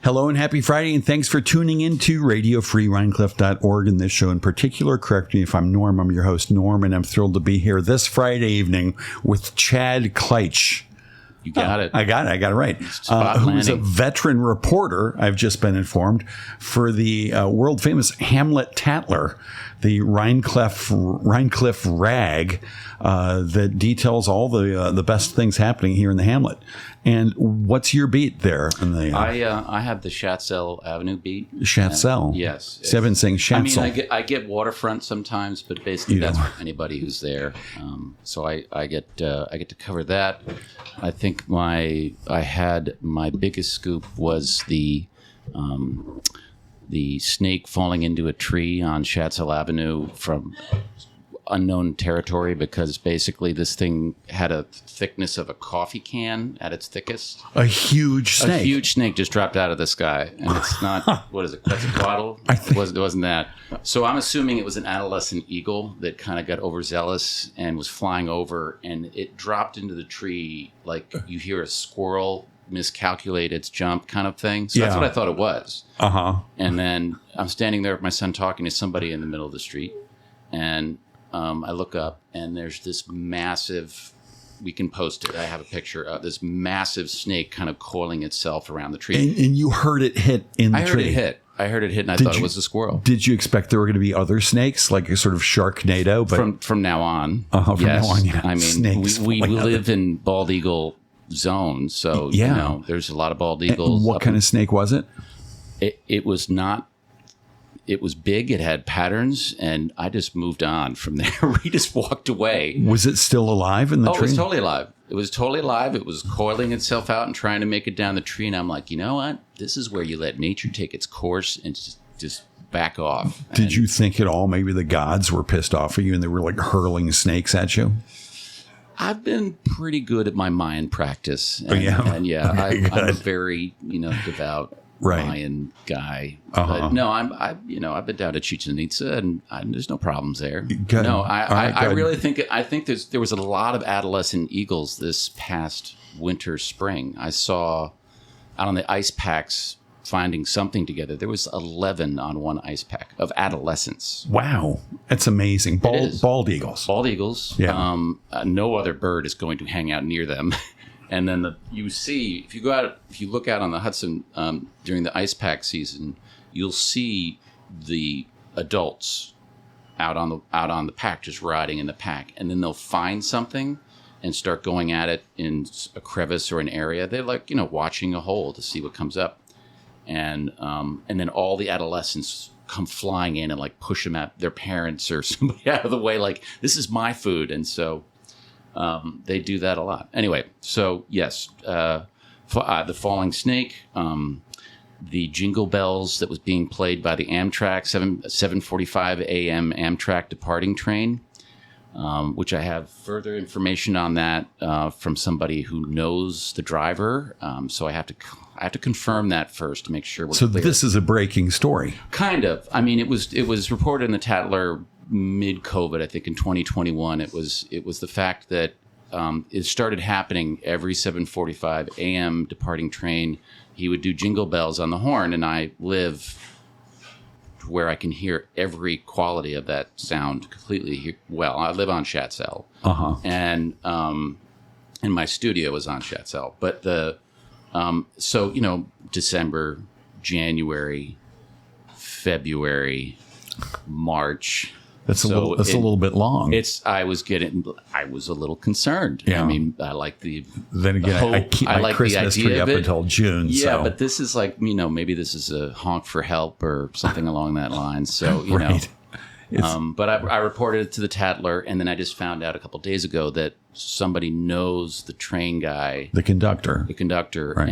Hello and happy Friday, and thanks for tuning in to RadioFreeRhinecliff.org. And this show in particular, correct me if I'm Norm, I'm your host, Norm, and I'm thrilled to be here this Friday evening with Chad Kleitsch. You got it. I got it right. Who is a veteran reporter, I've just been informed, for the world famous Hamlet Tatler, the Rhinecliff rag that details all the best things happening here in the Hamlet. And what's your beat there? I have the Chatsel Avenue beat. Chatsel? Yes. See, I've been saying Chatsel. I mean, I get waterfront sometimes, but basically that's for anybody who's there. So I get to cover that. I think my biggest scoop was the snake falling into a tree on Chatsel Avenue from unknown territory, because basically this thing had a thickness of a coffee can at its thickest. A huge snake. A huge snake just dropped out of the sky, and it's not what is it? Quetzalcoatl? It wasn't that. So I'm assuming it was an adolescent eagle that kind of got overzealous and was flying over, and it dropped into the tree like you hear a squirrel miscalculate its jump kind of thing. So that's what I thought it was. And then I'm standing there with my son talking to somebody in the middle of the street, and I look up, and there's this massive, we can post it, I have a picture of this massive snake kind of coiling itself around the tree. And you heard it hit in the tree. I heard it hit, and I thought it was a squirrel. Did you expect there were going to be other snakes, like a sort of Sharknado? But From now on. From now on, yeah. I mean, we live in bald eagle zone, so you know, there's a lot of bald eagles. And what kind of snake was it? It was not. It was big. It had patterns, and I just moved on from there. We just walked away. Was it still alive in the tree? Oh, it was totally alive. It was totally alive. It was coiling itself out and trying to make it down the tree. And I'm like, you know what? This is where you let nature take its course and just back off. Did you think at all maybe the gods were pissed off at you and they were like hurling snakes at you? I've been pretty good at my Mayan practice. And, I'm a very, devout Mayan guy. But no, I've been down to Chichen Itza, and there's no problems there. Good. No, I really think there was a lot of adolescent eagles this past winter, spring. I saw out on the ice packs finding something together. There was 11 on one ice pack of adolescents. Wow, that's amazing. Bald eagles. Bald eagles. Yeah. No other bird is going to hang out near them. And then if you look out on the Hudson during the ice pack season, you'll see the adults out on the pack, just riding in the pack, and then they'll find something and start going at it in a crevice or an area. They're like watching a hole to see what comes up, and then all the adolescents come flying in and like push them at their parents or somebody out of the way, like this is my food, and so. They do that a lot. Anyway, so yes, the falling snake, the jingle bells that was being played by the Amtrak 7:45 a.m. Amtrak departing train, which I have further information on that from somebody who knows the driver. So I have to confirm that first to make sure we're clear. So this is a breaking story. Kind of. I mean, it was reported in the Tatler mid-COVID, I think in 2021. It was the fact that it started happening every 7:45 a.m. departing train. He would do jingle bells on the horn, and I live where I can hear every quality of that sound completely well. I live on Chatsel, and my studio is on Chatsel. But December, January, February, March. That's a little bit long. I was a little concerned. Yeah. I mean, I like the. Then again, I keep my Christmas tree up until June. Yeah, but this is like maybe this is a honk for help or something along that line. So right. But I reported it to the Tatler, and then I just found out a couple of days ago that somebody knows the train guy, the conductor, right.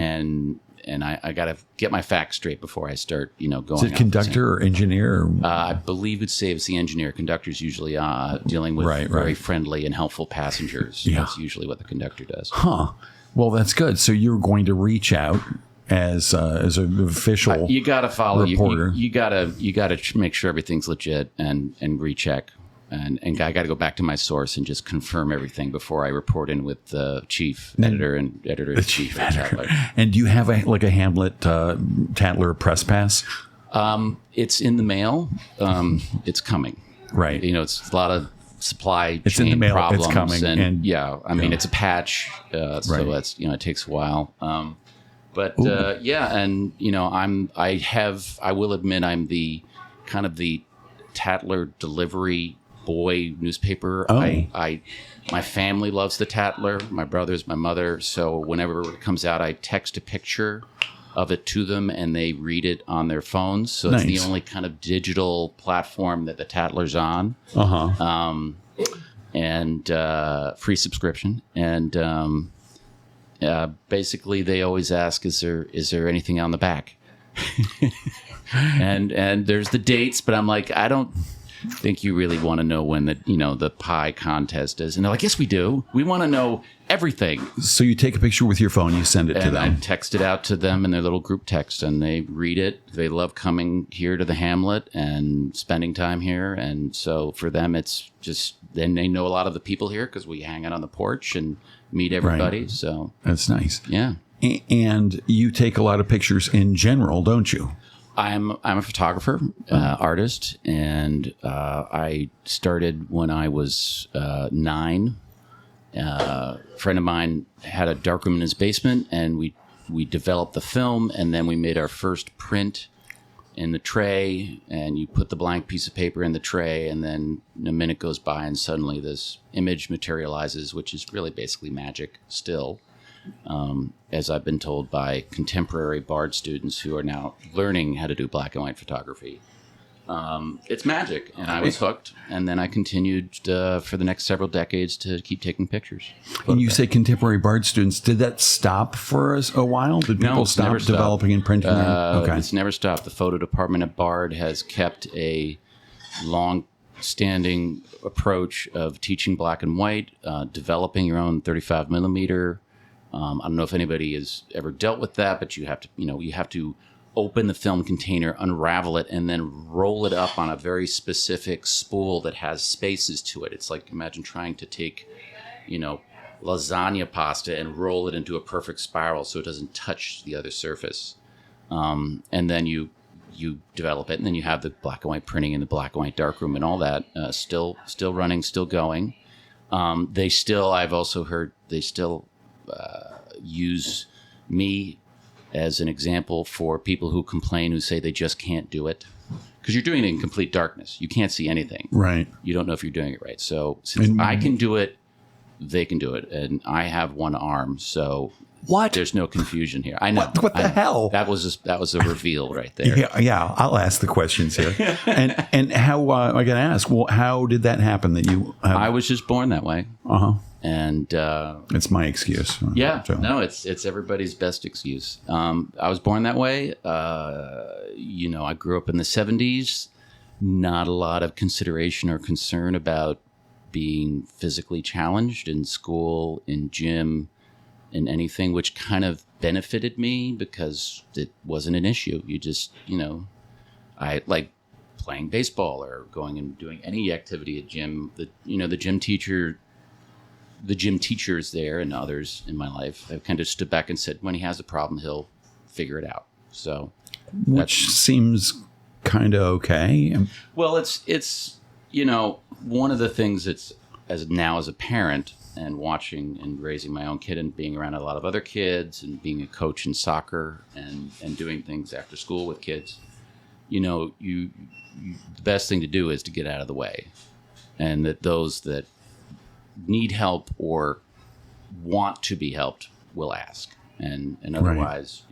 And I got to get my facts straight before I start, going. Is it conductor or engineer? I believe it saves the engineer. Conductor's usually dealing with very friendly and helpful passengers. Yeah. That's usually what the conductor does. Huh. Well, that's good. So you're going to reach out as an official. You got to follow reporter. You got to make sure everything's legit and recheck. And I got to go back to my source and just confirm everything before I report in with the chief editor and editor-in-chief of Tatler. And do you have a Hamlet Tatler press pass? It's in the mail. It's coming. Right. It's a lot of supply it's chain in the mail, problems. It's coming. And yeah, I mean, it's a patch, so that's, it takes a while. But and I will admit I'm the kind of the Tatler delivery boy newspaper. My family loves the Tatler. My brothers, my mother. So whenever it comes out, I text a picture of it to them and they read it on their phones. So it's the only kind of digital platform that the Tatler's on. And free subscription. And basically they always ask, is there anything on the back? and there's the dates, but I'm like, I don't think you really want to know when the pie contest is. And they're like, yes, we do. We want to know everything. So you take a picture with your phone, you send it to them. I text it out to them in their little group text, and they read it. They love coming here to the Hamlet and spending time here. And so for them, it's just, then they know a lot of the people here because we hang out on the porch and meet everybody. Right. So that's nice. Yeah. And you take a lot of pictures in general, don't you? I'm a photographer, artist, and I started when I was 9. A friend of mine had a darkroom in his basement, and we developed the film, and then we made our first print in the tray, and you put the blank piece of paper in the tray, and then a minute goes by, and suddenly this image materializes, which is really basically magic still. As I've been told by contemporary Bard students who are now learning how to do black and white photography. It's magic, and I was hooked, and then I continued for the next several decades to keep taking pictures. And you say contemporary Bard students, did that stop for us a while? Did people stop developing and printing? Okay. It's never stopped. The photo department at Bard has kept a long-standing approach of teaching black and white, developing your own 35 millimeter. I don't know if anybody has ever dealt with that, but you have to open the film container, unravel it, and then roll it up on a very specific spool that has spaces to it. It's like, imagine trying to take, lasagna pasta and roll it into a perfect spiral so it doesn't touch the other surface. And then you develop it, and then you have the black and white printing in the black and white darkroom and all that, still running, still going. I've also heard they still use me as an example for people who complain, who say they just can't do it. Because you're doing it in complete darkness. You can't see anything. Right. You don't know if you're doing it right. So since I can do it, they can do it. And I have one arm, so there's no confusion here. I know. What the hell? That was a reveal right there. Yeah. I'll ask the questions here. and how, I got to ask, well, how did that happen that you... I was just born that way. Uh-huh. And it's my excuse. Yeah, so. No, it's everybody's best excuse. I was born that way. I grew up in the 70s. Not a lot of consideration or concern about being physically challenged in school, in gym, in anything, which kind of benefited me because it wasn't an issue. You just, I like playing baseball or going and doing any activity at gym. The gym teachers there and others in my life have kind of stood back and said, when he has a problem, he'll figure it out. So, which seems kind of okay. Well, it's one of the things that's as a parent and watching and raising my own kid and being around a lot of other kids and being a coach in soccer and doing things after school with kids, the best thing to do is to get out of the way, and that those that need help or want to be helped will ask, and otherwise,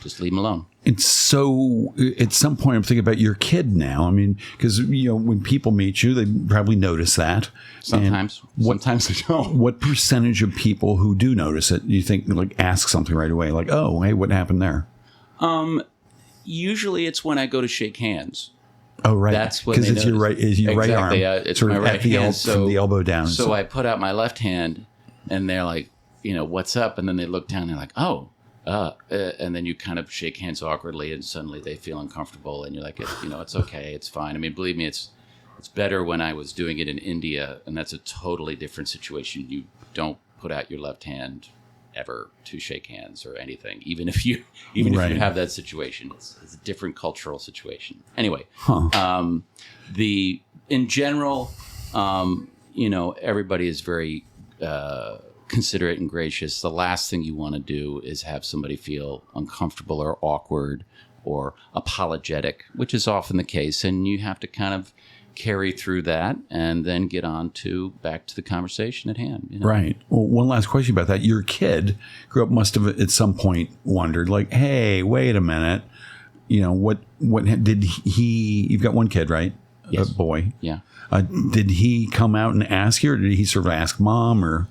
just leave them alone. And so at some point I'm thinking about your kid now. I mean, because, when people meet you, they probably notice that. Sometimes they don't. What percentage of people who do notice it, you think, ask something right away? Like, oh, hey, what happened there? Usually it's when I go to shake hands. Oh, right. That's when because it's your right arm, it's sort my of right at the hand. from the elbow down. So I put out my left hand, and they're like, what's up? And then they look down, and they're like, oh, and then you kind of shake hands awkwardly, and suddenly they feel uncomfortable, and you're like, it's okay, it's fine. I mean, believe me, It's better when I was doing it in India, and that's a totally different situation. You don't put out your left hand ever to shake hands or anything, even if you have that situation. It's a different cultural situation. Anyway, in general, everybody is very considerate and gracious. The last thing you want to do is have somebody feel uncomfortable or awkward or apologetic, which is often the case, and you have to kind of carry through that and then get on to back to the conversation at hand. Right. Well, one last question about that. Your kid must have at some point wondered, like, hey, wait a minute. What did he, you've got one kid, right? Yes. A boy. Yeah. Did he come out and ask you, or did he sort of ask mom, or?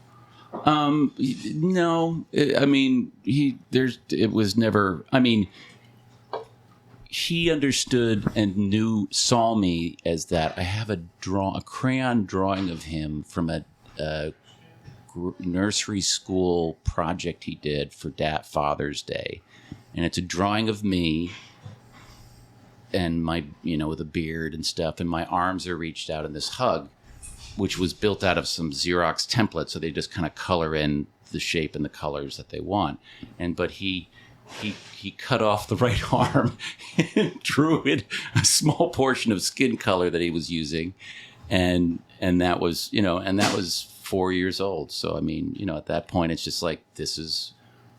No, it was never, he understood and saw me as that. I have a crayon drawing of him from a nursery school project he did for Father's Day. And it's a drawing of me and my, with a beard and stuff. And my arms are reached out in this hug, which was built out of some Xerox templates. So they just kind of color in the shape and the colors that they want. But he cut off the right arm and drew in a small portion of skin color that he was using. And that was, and that was 4 years old. So, at that point, it's just like, this is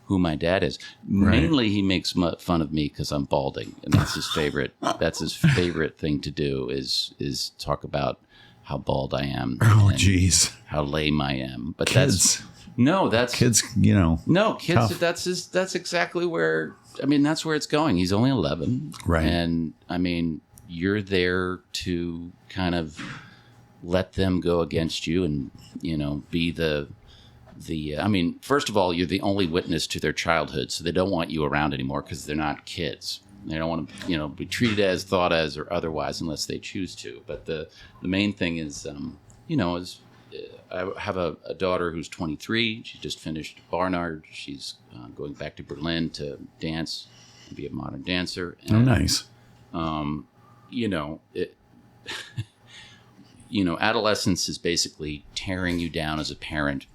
who my dad is. Right. Mainly, he makes fun of me because I'm balding. And that's his favorite. That's his favorite thing to do is talk about how bald I am. Oh, geez. How lame I am. But kids. That's kids, No, kids, tough. That's exactly where, that's where it's going. He's only 11. Right. And you're there to kind of let them go against you and, be first of all, you're the only witness to their childhood. So they don't want you around anymore because they're not kids. They don't want to, be treated as, thought as, or otherwise unless they choose to. But the main thing is, I have a daughter who's 23. She just finished Barnard. She's going back to Berlin to dance and be a modern dancer. And, nice. Adolescence is basically tearing you down as a parent.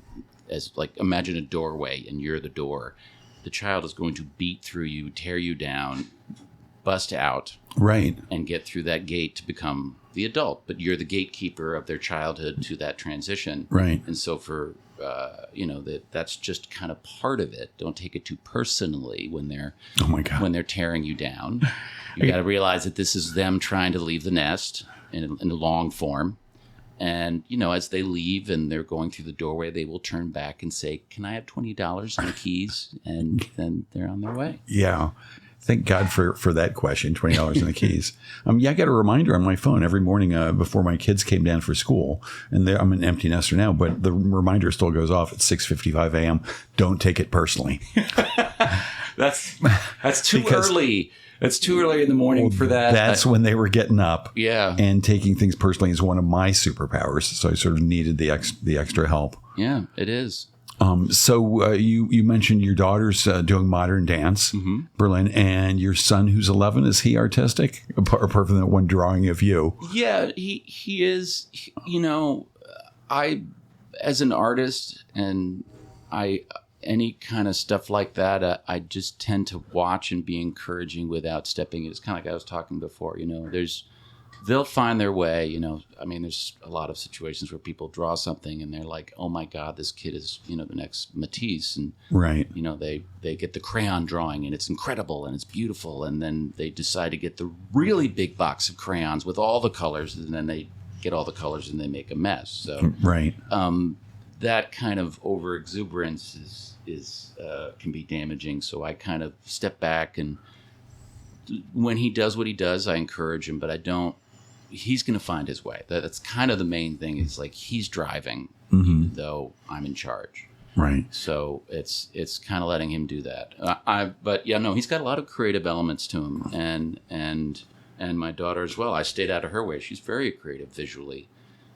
As like, imagine a doorway and you're the door. The child is going to beat through you, tear you down, bust out, right, and get through that gate to become the adult. But you're the gatekeeper of their childhood to that transition, right? And so for that's just kind of part of it. Don't take it too personally when they're when they're tearing you down. You got to realize that this is them trying to leave the nest in a long form. And, as they leave and they're going through the doorway, they will turn back and say, "Can I have $20 and the keys?" And then they're on their way. Yeah. Thank God for that question, $20 and the keys. I got a reminder on my phone every morning before my kids came down for school. And I'm an empty nester now, but the reminder still goes off at 6:55 a.m. Don't take it personally. That's too early. It's too early in the morning for that. That's when they were getting up. Yeah. And taking things personally is one of my superpowers. So I sort of needed the extra help. Yeah, it is. So you mentioned your daughter's doing modern dance, Berlin, and your son who's 11, is he artistic? Apart from that one drawing of you. Yeah, he is. I, as an artist, and any kind of stuff like that, I just tend to watch and be encouraging without stepping in. It's kind of like I was talking before, they'll find their way, there's a lot of situations where people draw something and they're like, oh my God, this kid is, the next Matisse. And, right. They get the crayon drawing and it's incredible and it's beautiful. And then they decide to get the really big box of crayons with all the colors, and then they get all the colors and they make a mess. So, right. That kind of over exuberance can be damaging. So I kind of step back, and when he does what he does, I encourage him, but I don't. He's going to find his way. That's kind of the main thing. Is like he's driving, even though I'm in charge. Right. So it's kind of letting him do that. But yeah, no, he's got a lot of creative elements to him, and my daughter as well. I stayed out of her way. She's very creative visually.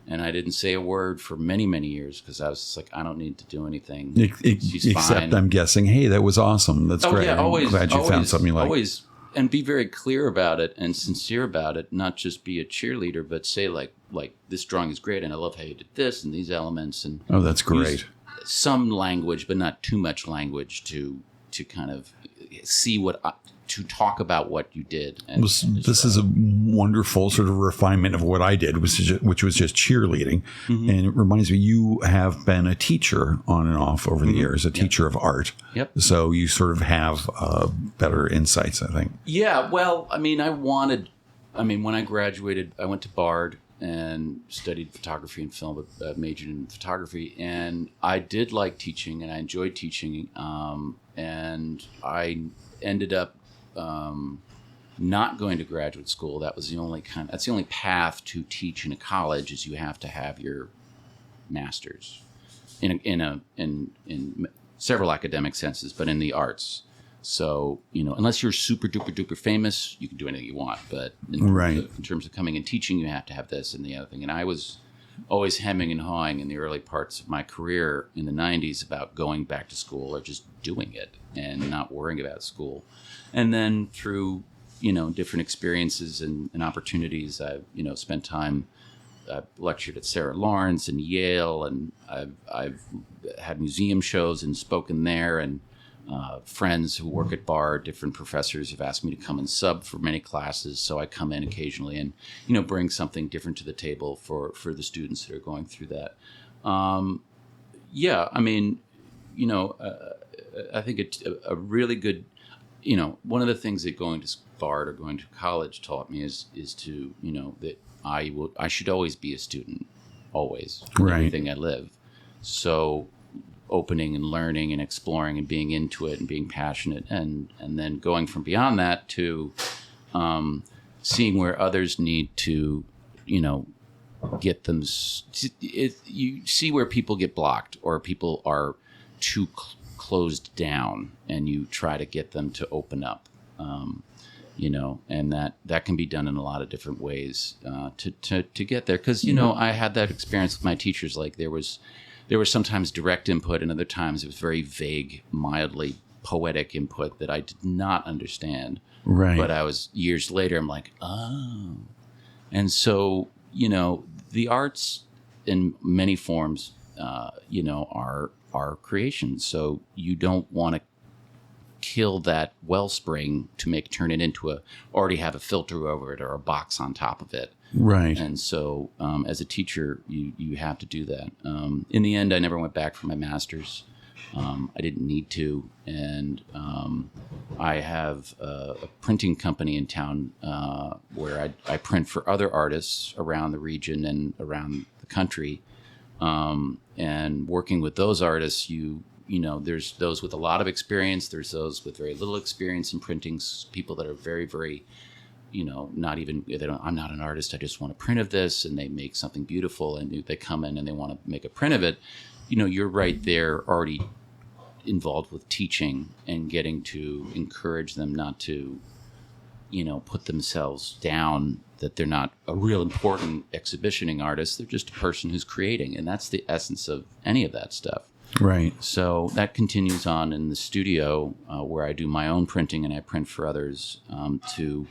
And I didn't say a word for many, many years because I was just like, I don't need to do anything. She's except fine. I'm guessing, hey, that was awesome. That's great. Yeah, always, I'm glad you found something you like. Always and be very clear about it and sincere about it, not just be a cheerleader, but say like this drawing is great and I love how you did this and these elements, and oh, that's great. Some language, but not too much language to kind of see to talk about what you did. And this is a wonderful sort of refinement of what I did, which was just cheerleading. Mm-hmm. And it reminds me, you have been a teacher on and off over the years, a teacher of art. Yep. So you sort of have better insights, I think. Yeah. Well, I mean, when I graduated, I went to Bard and studied photography and film, but majored in photography. And I did like teaching, and I enjoyed teaching. And I ended up not going to graduate school. That's the only path to teach in a college, is you have to have your master's in several academic senses, but in the arts. So, unless you're super duper duper famous, you can do anything you want. But in terms of coming and teaching, you have to have this and the other thing. And I was always hemming and hawing in the early parts of my career in the 90s about going back to school or just doing it and not worrying about school. And then through, different experiences and opportunities, I've, spent time. I've lectured at Sarah Lawrence and Yale, and I've had museum shows and spoken there, and friends who work at Bard, different professors have asked me to come and sub for many classes. So I come in occasionally and, bring something different to the table for the students that are going through that. I think it's a really good, one of the things that going to Bard or going to college taught me is to, that I should always be a student, always, in everything I live. So opening and learning and exploring and being into it and being passionate, and then going from beyond that to seeing where others need to, get them. You see where people get blocked or people are too closed down, and you try to get them to open up. And that can be done in a lot of different ways to get there. Because I had that experience with my teachers. Like there was sometimes direct input, and other times it was very vague, mildly poetic input that I did not understand. Right. But I was years later, I'm like, oh. And so, the arts in many forms, are creations. So you don't want to kill that wellspring to turn it into already have a filter over it or a box on top of it. Right. And so as a teacher, you have to do that. In the end, I never went back for my master's. I didn't need to. And I have a printing company in town where I print for other artists around the region and around the country. And working with those artists, there's those with a lot of experience. There's those with very little experience in printing, people that are very, very, not even, I'm not an artist, I just want a print of this, and they make something beautiful, and they come in and they want to make a print of it. You're right there already involved with teaching and getting to encourage them not to, put themselves down, that they're not a real important exhibitioning artist. They're just a person who's creating. And that's the essence of any of that stuff. Right. So that continues on in the studio where I do my own printing and I print for others to,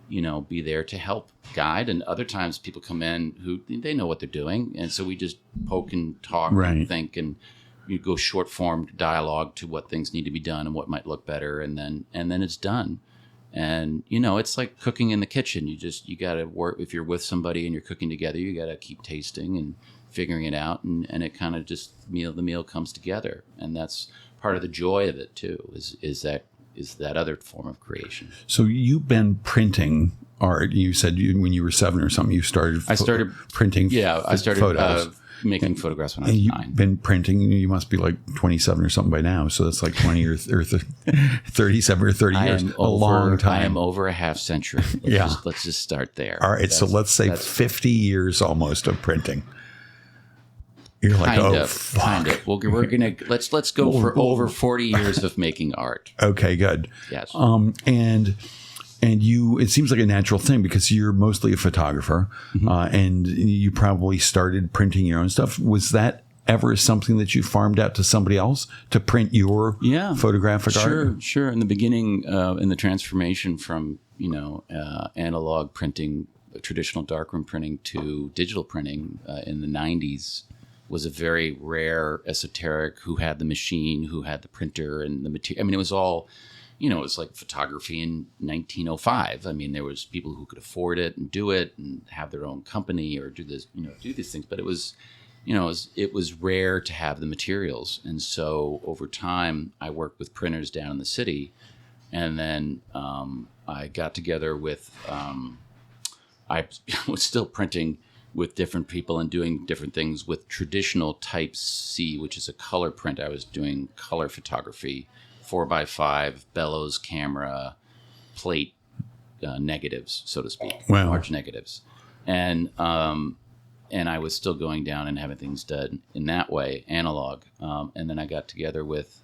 be there to help guide. And other times people come in who they know what they're doing. And so we just poke and talk and think, and you go short form dialogue to what things need to be done and what might look better. And then it's done. And, it's like cooking in the kitchen. You got to work. If you're with somebody and you're cooking together, you got to keep tasting and figuring it out. And it kind of just the meal comes together. And that's part of the joy of it, too, is that other form of creation. So you've been printing art. You said when you were 7 or something, I started printing. Yeah, I started photos. Making photographs when I was 9. You've been printing. You must be like 27 or something by now. So that's like 20 or 37 or 30 years. Long time. I am over a half century. Let's just start there. All right. So let's say 50 years almost of printing. You're like, fuck. Kind of. Well, we're gonna let's go for over 40 years of making art. Okay, good. Yes. And it seems like a natural thing because you're mostly a photographer, and you probably started printing your own stuff. Was that ever something that you farmed out to somebody else to print your photographic art? Sure. In the beginning, in the transformation from analog printing, traditional darkroom printing to digital printing in the 90s was a very rare esoteric who had the machine, who had the printer and the material. I mean, it was all, it was like photography in 1905. I mean, there was people who could afford it and do it and have their own company or do this, do these things. But it was, it was rare to have the materials. And so over time, I worked with printers down in the city. And then I got together with, I was still printing with different people and doing different things with traditional type C, which is a color print. I was doing color photography, 4x5, bellows camera, plate negatives, so to speak, large negatives. And I was still going down and having things done in that way, analog. And then I got together with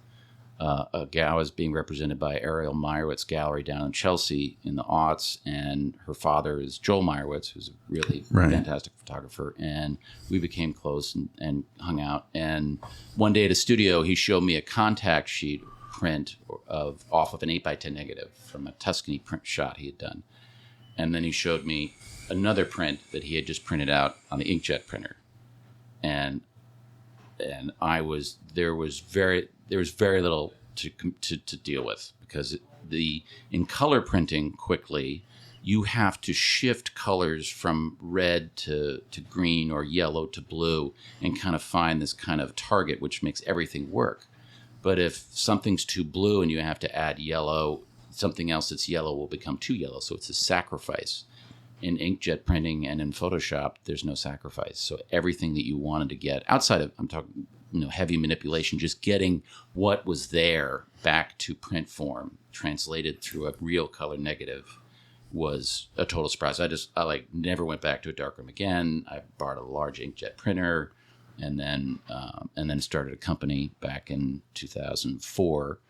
a gal. I was being represented by Ariel Meyerowitz Gallery down in Chelsea in the aughts, and her father is Joel Meyerowitz, who's a really fantastic photographer, and we became close and hung out. And one day at a studio, he showed me a contact sheet print off of an 8x10 negative from a Tuscany print shot he had done, and then he showed me another print that he had just printed out on the inkjet printer, and there was very little to deal with, because in color printing quickly, you have to shift colors from red to green or yellow to blue and kind of find this kind of target, which makes everything work. But if something's too blue and you have to add yellow, something else that's yellow will become too yellow. So it's a sacrifice. In inkjet printing and in Photoshop, there's no sacrifice. So everything that you wanted to get outside of, I'm talking, heavy manipulation, just getting what was there back to print form, translated through a real color negative, was a total surprise. I never went back to a darkroom again. I borrowed a large inkjet printer, and then started a company back in 2004.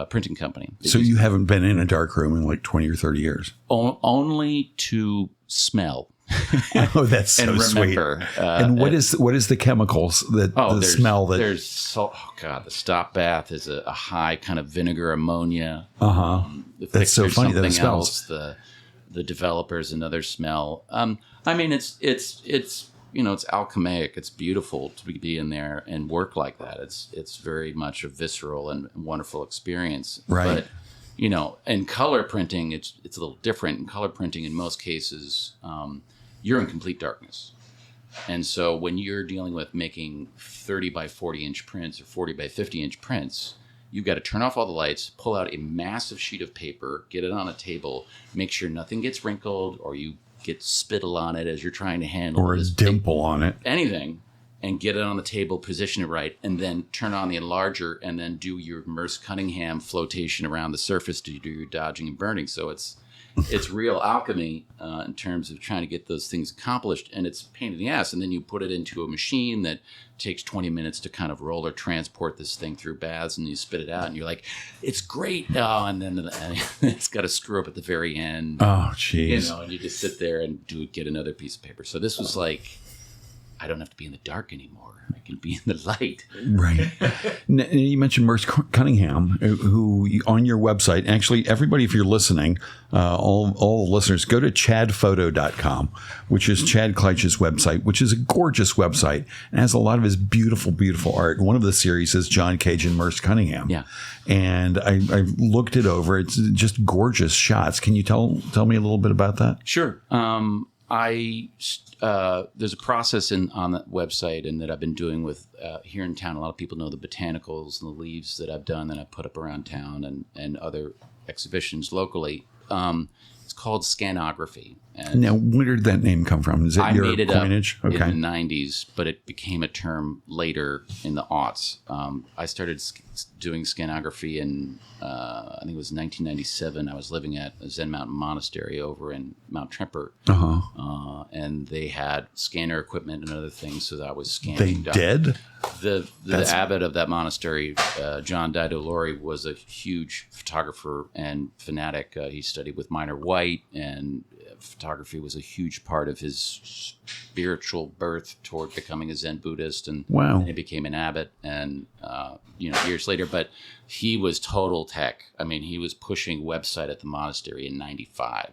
Printing company. So you haven't been in a darkroom in like 20 or 30 years? Only to smell. Oh, that's so sweet. And what is the chemicals that smell that? There's salt. Oh God, the stop bath is a high kind of vinegar ammonia. That's so funny that it smells. The developers another smell. I mean, it's it's alchemaic. It's beautiful to be in there and work like that. It's very much a visceral and wonderful experience. Right. But, in color printing, it's a little different. In color printing, in most cases, you're in complete darkness. And so when you're dealing with making 30 by 40 inch prints or 40 by 50 inch prints, you've got to turn off all the lights, pull out a massive sheet of paper, get it on a table, make sure nothing gets wrinkled or you get spittle on it as you're trying to handle or a dimple on it, anything, and get it on the table, position it right, and then turn on the enlarger and then do your Merce Cunningham flotation around the surface to do your dodging and burning. So it's real alchemy in terms of trying to get those things accomplished, and it's a pain in the ass. And then you put it into a machine that takes 20 minutes to kind of roll or transport this thing through baths, and you spit it out, and you're like, it's great. Oh, and then it's got to screw up at the very end. Oh, jeez. And you just sit there and get another piece of paper. So this was like, I don't have to be in the dark anymore. I can be in the light. Right. You mentioned Merce Cunningham, who on your website, actually, everybody, if you're listening, all the listeners, go to chadphoto.com, which is Chad Kleitsch's website, which is a gorgeous website and has a lot of his beautiful, beautiful art. One of the series is John Cage and Merce Cunningham. Yeah. And I looked it over. It's just gorgeous shots. Can you tell me a little bit about that? Sure. There's a process on that website and that I've been doing with here in town. A lot of people know the botanicals and the leaves that I've done that I put up around town and other exhibitions locally. It's called scanography. And now, where did that name come from? Is it your coinage? In the 90s, but it became a term later in the aughts. I started doing scanography in, I think it was 1997. I was living at a Zen Mountain Monastery over in Mount Tremper. And they had scanner equipment and other things, so that I was scanning. They did? The abbot of that monastery, John Didolori, was a huge photographer and fanatic. He studied with Minor White and photography was a huge part of his spiritual birth toward becoming a Zen Buddhist, and wow. he became an abbot, and years later. But he was total tech. I mean, he was pushing website at the monastery in '95,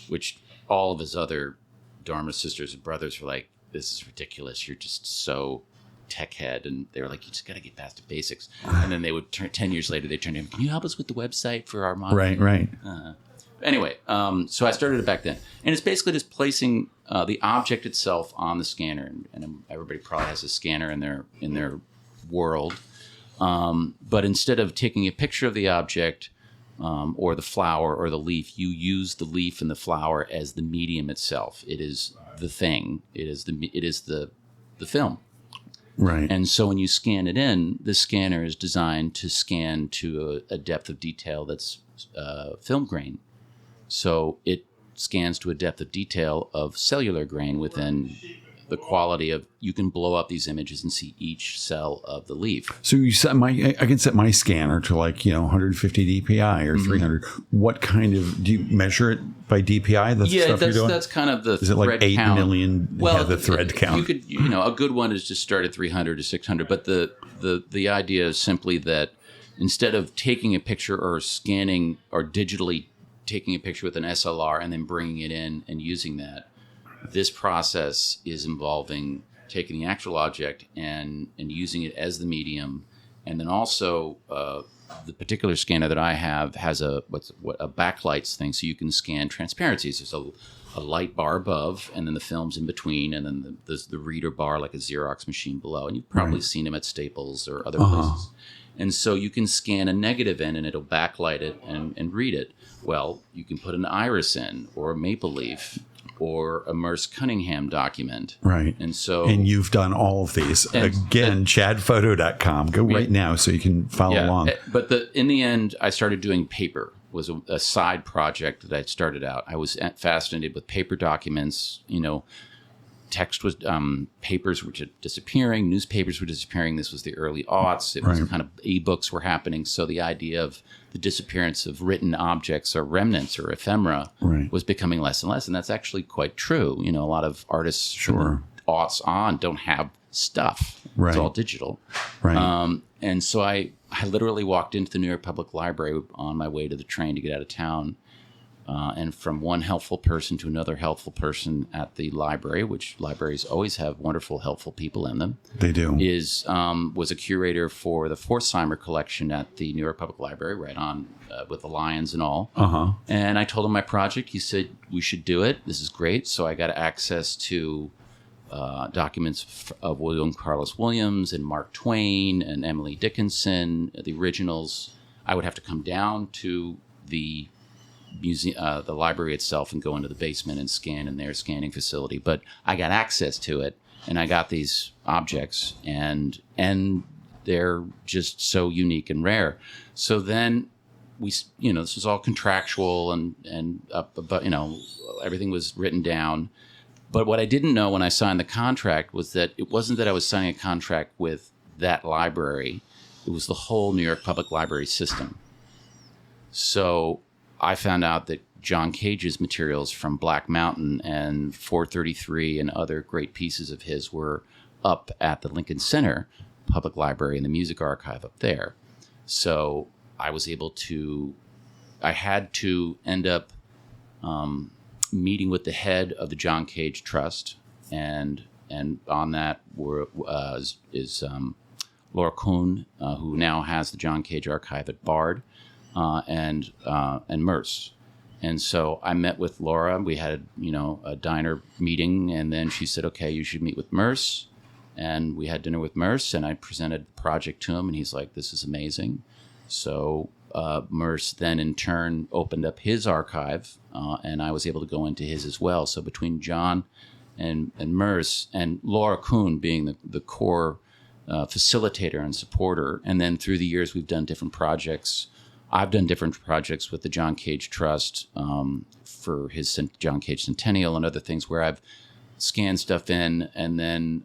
which all of his other Dharma sisters and brothers were like, "This is ridiculous. You're just so tech head," and they were like, "You just got to get past the basics." And then they would 10 years later, they turned to him, "Can you help us with the website for our monastery?" Right. Anyway, so I started it back then, and it's basically just placing the object itself on the scanner, and everybody probably has a scanner in their world. But instead of taking a picture of the object or the flower or the leaf, you use the leaf and the flower as the medium itself. It is the thing. It is the film. Right. And so when you scan it in, the scanner is designed to scan to a depth of detail that's film grain. So it scans to a depth of detail of cellular grain within the quality of, you can blow up these images and see each cell of the leaf. So I can set my scanner to 150 DPI or 300. What kind of, do you measure it by DPI? That's kind of the is it like 8 count. Million? Well, the thread count. You could, a good one is just start at 300 to 600. But the idea is simply that instead of taking a picture or scanning or digitally taking a picture with an SLR and then bringing it in and using that, this process is involving taking the actual object and using it as the medium. And then also the particular scanner that I have has a backlights thing, so you can scan transparencies. There's a light bar above, and then the film's in between, and then there's the reader bar like a Xerox machine below. And you've probably seen them at Staples or other places. And so you can scan a negative in, and it'll backlight it and read it. Well, you can put an iris in, or a maple leaf, or a Merce Cunningham document. Right. And you've done all of these. Again, chadphoto.com. Go right now so you can follow along. But in the end, I started doing paper. It was a side project that I started out. I was fascinated with paper documents. Text was, papers were disappearing, newspapers were disappearing. This was the early aughts. It was kind of e-books were happening. So the idea of the disappearance of written objects or remnants or ephemera was becoming less and less. And that's actually quite true. A lot of artists from the aughts on don't have stuff. It's all digital. And so I literally walked into the New York Public Library on my way to the train to get out of town. And from one helpful person to another helpful person at the library, which libraries always have wonderful, helpful people in them. They do. Was a curator for the Forsheimer collection at the New York Public Library, right on with the lions and all. And I told him my project. He said, we should do it. This is great. So I got access to documents of William Carlos Williams and Mark Twain and Emily Dickinson, the originals. I would have to come down to the museum, the library itself, and go into the basement and scan in their scanning facility. But I got access to it, and I got these objects, and they're just so unique and rare. So then this was all contractual but everything was written down. But what I didn't know when I signed the contract was that it wasn't that I was signing a contract with that library. It was the whole New York Public Library system. So I found out that John Cage's materials from Black Mountain and 433 and other great pieces of his were up at the Lincoln Center Public Library and the Music Archive up there. So I had to end up meeting with the head of the John Cage Trust, and on that is Laura Kuhn, who now has the John Cage Archive at Bard. And Merce. And so I met with Laura. We had, a diner meeting, and then she said, okay, you should meet with Merce. And we had dinner with Merce, and I presented the project to him, and he's like, this is amazing. So Merce then in turn opened up his archive, and I was able to go into his as well. So between John and Merce, and Laura Kuhn being the core facilitator and supporter, and then through the years we've done different projects. I've done different projects with the John Cage Trust for his John Cage Centennial and other things where I've scanned stuff in. And then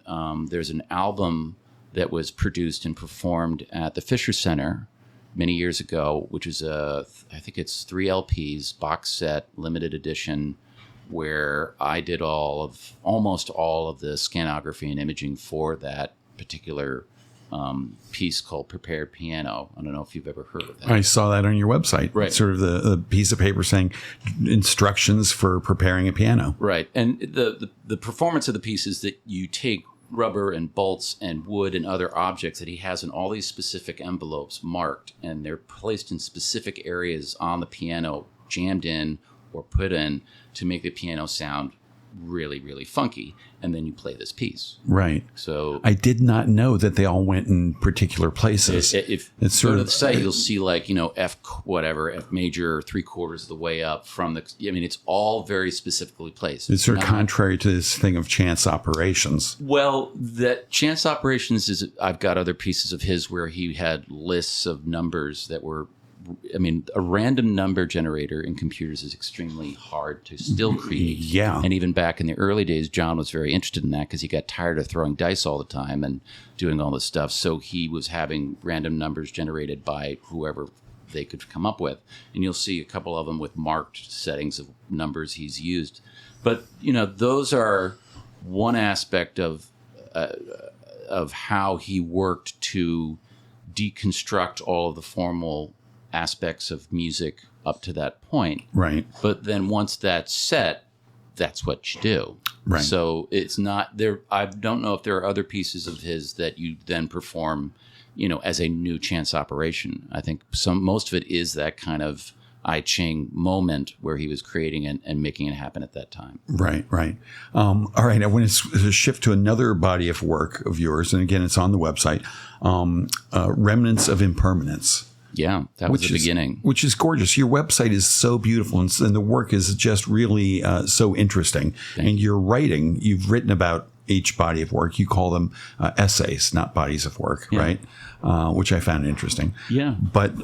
there's an album that was produced and performed at the Fisher Center many years ago, which is I think it's 3 LPs, box set, limited edition, where I did almost all of the scanography and imaging for that particular piece called Prepared Piano. I don't know if you've ever heard of that. I saw that on your website. Right. Sort of the piece of paper saying instructions for preparing a piano. Right. And the performance of the piece is that you take rubber and bolts and wood and other objects that he has in all these specific envelopes marked, and they're placed in specific areas on the piano, jammed in or put in to make the piano sound really, really funky. And then you play this piece. Right. So I did not know that they all went in particular places. If you go to the site, you'll see F major 3/4 of the way up from the. I mean, it's all very specifically placed. It's sort of contrary to this thing of chance operations. Well, that chance operations is. I've got other pieces of his where he had lists of numbers that were. I mean, a random number generator in computers is extremely hard to still create. Yeah. And even back in the early days, John was very interested in that because he got tired of throwing dice all the time and doing all this stuff. So he was having random numbers generated by whoever they could come up with. And you'll see a couple of them with marked settings of numbers he's used. But, those are one aspect of how he worked to deconstruct all of the formal aspects of music up to that point. Right. But then once that's set, that's what you do. Right. So it's not there. I don't know if there are other pieces of his that you then perform, as a new chance operation. I think most of it is that kind of I Ching moment where he was creating and making it happen at that time. Right, right. All right, I want to shift to another body of work of yours, and again, it's on the website, Remnants of Impermanence. Yeah, that was the beginning. Which is gorgeous. Your website is so beautiful, and the work is just really so interesting. And your writing, you've written about each body of work. You call them essays, not bodies of work, right? Which I found interesting. Yeah. But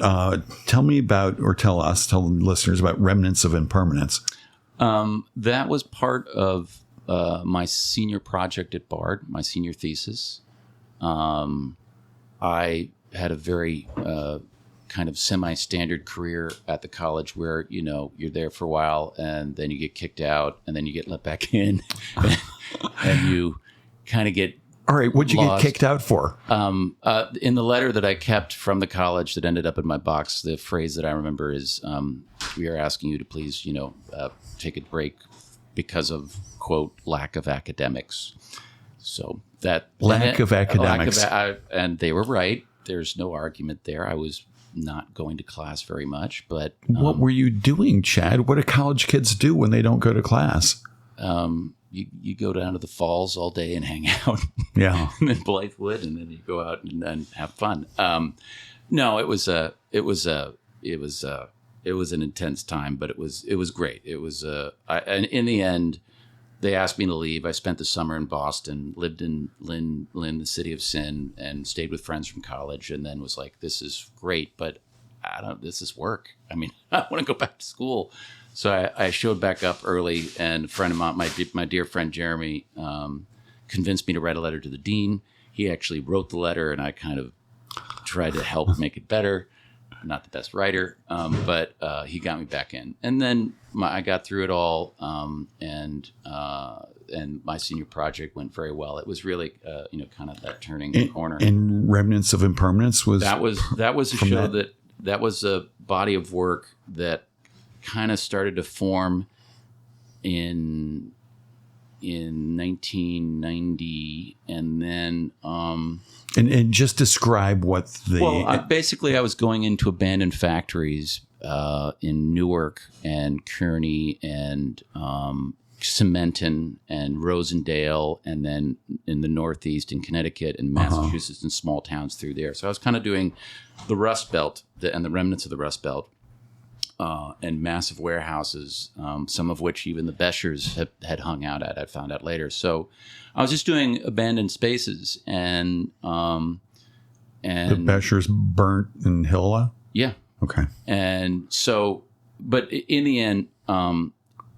tell me about, or tell the listeners about Remnants of Impermanence. That was part of my senior project at Bard, my senior thesis. I had a very kind of semi-standard career at the college where, you're there for a while and then you get kicked out and then you get let back in and you kind of get All right, what'd you get kicked out for? In the letter that I kept from the college that ended up in my box, the phrase that I remember is, we are asking you to please, take a break because of, quote, lack of academics. So that... Lack of academics. And they were right. There's no argument there. I was not going to class very much, but... what were you doing, Chad? What do college kids do when they don't go to class? You go down to the falls all day and hang out. Yeah. And then Blythewood, and then you go out and have fun. No, it was an intense time, but it was great. It was and in the end, they asked me to leave. I spent the summer in Boston, lived in Lynn, the city of sin, and stayed with friends from college. And then was like, "This is great, but this is work. I mean, I want to go back to school." So I showed back up early, and a friend of mine, my dear friend Jeremy, convinced me to write a letter to the dean. He actually wrote the letter, and I kind of tried to help make it better. Not the best writer, but he got me back in. And then I got through it all, and my senior project went very well. It was really, kind of that turning corner. And Remnants of Impermanence was that was a show that was a body of work that kind of started to form in 1990, and then and just describe what the basically I was going into abandoned factories in Newark and Kearney and Cementon and Rosendale, and then in the Northeast in Connecticut and Massachusetts and small towns through there. So I was kind of doing the Rust Belt and the remnants of the Rust Belt. And massive warehouses, some of which even the Beschers had hung out at, I found out later. So I was just doing abandoned spaces, and the Beschers burnt in Hilla? Yeah. Okay. And so, but in the end,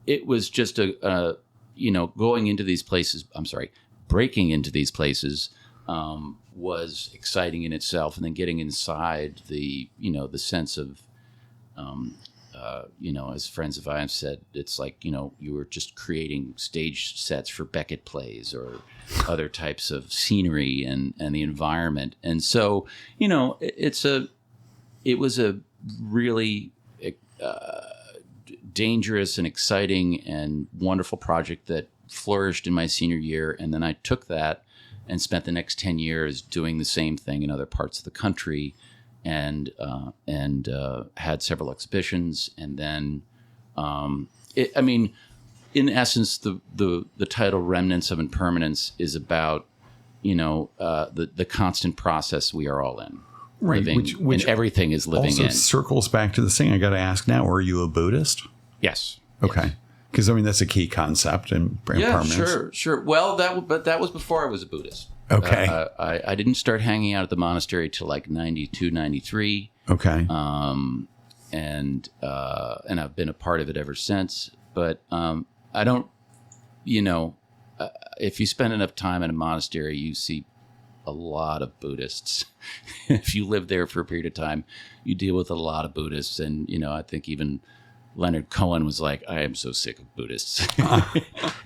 it was just going into these places, breaking into these places was exciting in itself. And then getting inside the sense of as friends of mine said, it's like, you were just creating stage sets for Beckett plays or other types of scenery and the environment. And so, it was a really dangerous and exciting and wonderful project that flourished in my senior year. And then I took that and spent the next 10 years doing the same thing in other parts of the country, and had several exhibitions. And then, in essence, the title "Remnants of Impermanence" is about, the constant process we are all in, right? Living, which and everything is living also in. Circles back to the thing I got to ask now: are you a Buddhist? Yes. Okay. Yes. Because that's a key concept in impermanence. Yeah, sure. Well, that was before I was a Buddhist. Okay. I didn't start hanging out at the monastery till like 92, 93. Okay. And I've been a part of it ever since. But I don't, if you spend enough time in a monastery, you see a lot of Buddhists. If you live there for a period of time, you deal with a lot of Buddhists. And, I think even Leonard Cohen was like, I am so sick of Buddhists.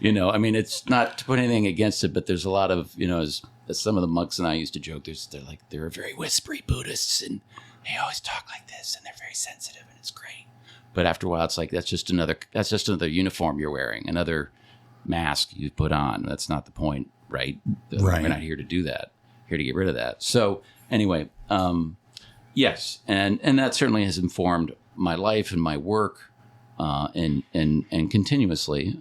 It's not to put anything against it, but there's a lot of, as some of the monks and I used to joke, they're very whispery Buddhists, and they always talk like this, and they're very sensitive, and it's great. But after a while, it's like, that's just another uniform you're wearing, another mask you put on. That's not the point, right? Right. We're not here to do that. Here to get rid of that. So anyway, yes, and that certainly has informed my life and my work. And continuously,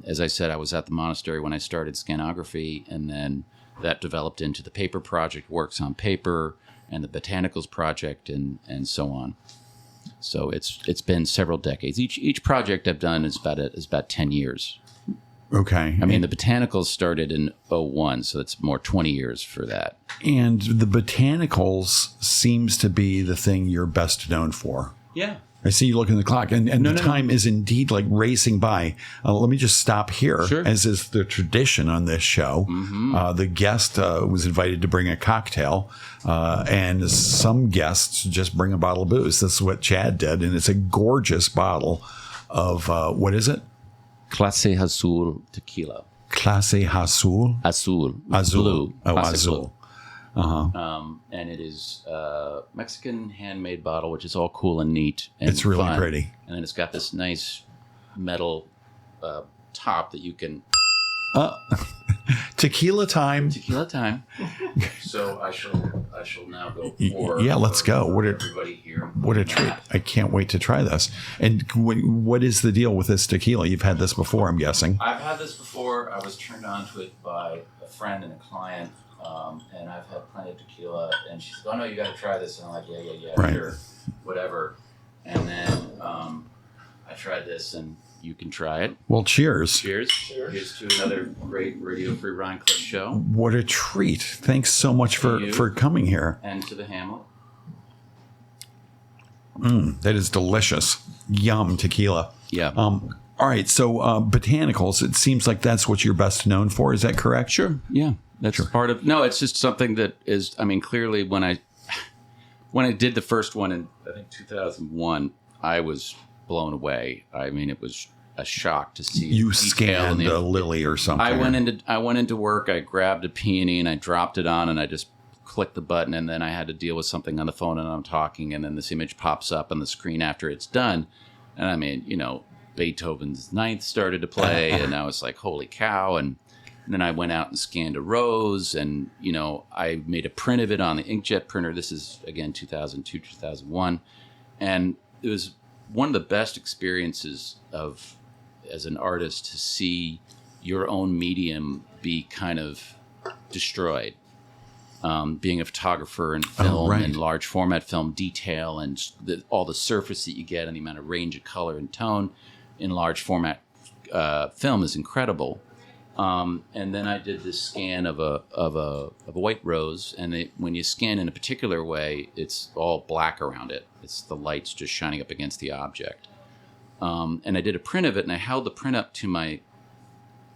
as I said, I was at the monastery when I started scanography, and then that developed into the paper project, Works on Paper, and the Botanicals project, and so on. So it's been several decades. Each project I've done is about 10 years. Okay. The Botanicals started in 2001, so it's more 20 years for that. And the Botanicals seems to be the thing you're best known for. Yeah. I see you looking at the clock, and time is indeed like racing by. Let me just stop here, sure. As is the tradition on this show. Mm-hmm. The guest was invited to bring a cocktail, and some guests just bring a bottle of booze. This is what Chad did, and it's a gorgeous bottle of, what is it? Clase Azul tequila. Clase Azul? Azul. Blue. Oh, Classic Azul. Blue. And it is a Mexican handmade bottle, which is all cool and neat. And it's really fun. pretty. And then it's got this nice metal top that you can... Tequila time. Tequila time. So I shall now go pour. Yeah, let's go. Everybody here. What a treat. I can't wait to try this. And what is the deal with this tequila? You've had this before, I'm guessing. I've had this before. I was turned on to it by a friend and a client. And I've had plenty of tequila, and she's like, "Oh no, you got to try this." And I'm like, "Yeah, right. Sure, whatever." And then I tried this, and you can try it. Well, cheers. Cheers. Here's to another great Radio Free Rhinecliff show. What a treat! Thanks so much for coming here. And to the Hammoud. That is delicious. Yum tequila. Yeah. All right. So botanicals. It seems like that's what you're best known for. Is that correct? Sure. Yeah. That's part of. No, it's just something that is. Clearly, when I did the first one in I think 2001, I was blown away. It was a shock to see. You scanned a lily or something. I went into work. I grabbed a peony and I dropped it on, and I just clicked the button, and then I had to deal with something on the phone, and I'm talking, and then this image pops up on the screen after it's done, and Beethoven's Ninth started to play, and I was like, holy cow, and then I went out and scanned a rose, and, I made a print of it on the inkjet printer. This is, again, 2002, 2001. And it was one of the best experiences as an artist to see your own medium be kind of destroyed. Being a photographer and film and large format film, detail and all the surface that you get and the amount of range of color and tone in large format film is incredible. And then I did this scan of a white rose, and when you scan in a particular way, it's all black around it. It's the light's just shining up against the object. And I did a print of it, and I held the print up to my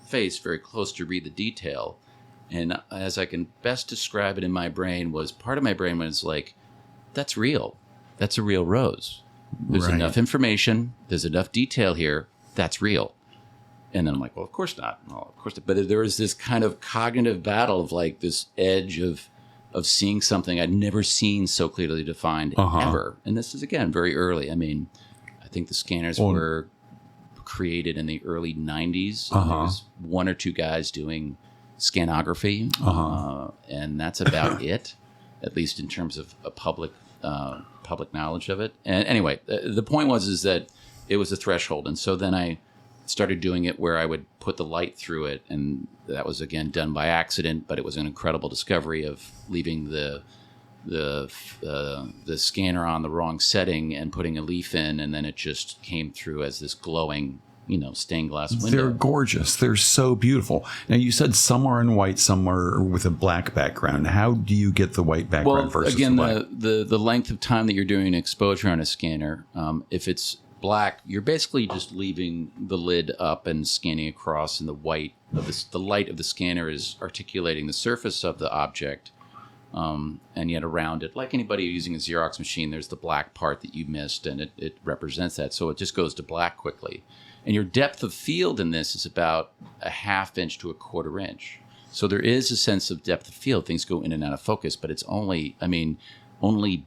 face very close to read the detail. And as I can best describe it in my brain, part of my brain was like, that's real. That's a real rose. There's enough information. There's enough detail here. That's real. And then I'm like, well, of course not. Well, of course not. But there was this kind of cognitive battle of like this edge of seeing something I'd never seen so clearly defined ever. And this is, again, very early. I mean, I think the scanners were created in the early 90s. There was one or two guys doing scanography, and that's about it, at least in terms of a public knowledge of it. And anyway, the point is that it was a threshold. And so then I started doing it where I would put the light through it, and that was again done by accident, but it was an incredible discovery of leaving the scanner on the wrong setting and putting a leaf in, and then it just came through as this glowing, stained glass window. They're gorgeous. They're so beautiful. Now, you said some are in white, some are with a black background. How do you get the white background versus again, the black? the length of time that you're doing an exposure on a scanner, if it's black, you're basically just leaving the lid up and scanning across, and the light of the scanner is articulating the surface of the object, and yet around it, like anybody using a Xerox machine, there's the black part that you missed, and it represents that. So it just goes to black quickly. And your depth of field in this is about a 1/2 inch to a 1/4 inch. So there is a sense of depth of field. Things go in and out of focus, but it's only